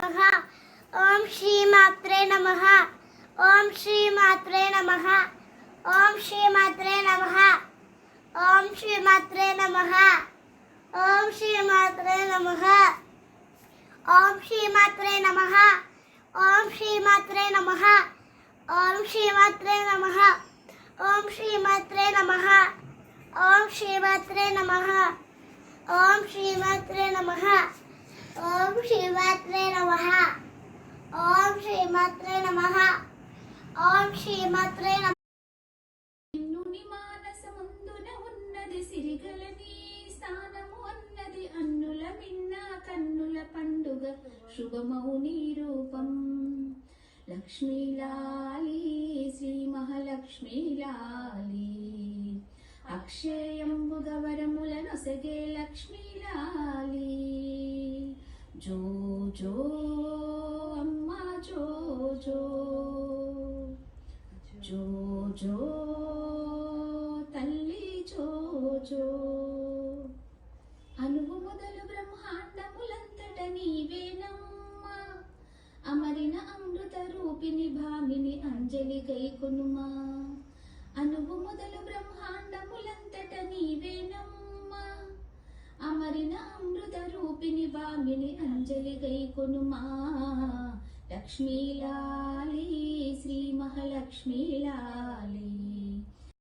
ఓం శ్రీ మాత్రే నమః. ఓం శ్రీ మాత్రే నమః. ఓం శ్రీ మాత్రే నమః. ఓం శ్రీ మాత్రే నమః. ఓం శ్రీ మాత్రే నమః. ఓం శ్రీ మాత్రే నమః. ఓం శ్రీ మాత్రే నమః. ఓం శ్రీ మాత్రే నమః. ఓం శ్రీ మాత్రే నమః. ఓం శ్రీ మాత్రే నమః. ఓం శ్రీ మాత్రే నమః. ఓం శ్రీ మాత్రే నమః. ఓం శ్రీ మాత్రే నమః. ఓం శ్రీ మాత్రే నమః. నిన్నుని మానసముందున ఉన్నది సిరిగలని స్థానము అన్నది అన్నుల మిన్న కన్నుల పండుగ శుభమౌని రూపం లక్ష్మీలాలి శ్రీ మహాలక్ష్మీలాలి అక్షయంబుగ వరముల నొసగే లక్ష్మీలాలి జో జో అమ్మా జో జో జో జో తల్లి జో జో అనువు మొదలు బ్రహ్మాండములంతట నీవేనమ్మా అమరిన అమృత రూపిణి భామిని అంజలి గైకొనుమా అనువు మొదలు బ్రహ్మాండములంతట నీవేనమ్మా అమరిన అమృత రూపిణి భామిని అంజలి గైకొనుమా లక్ష్మీలాలి శ్రీ మహాలక్ష్మీలాలి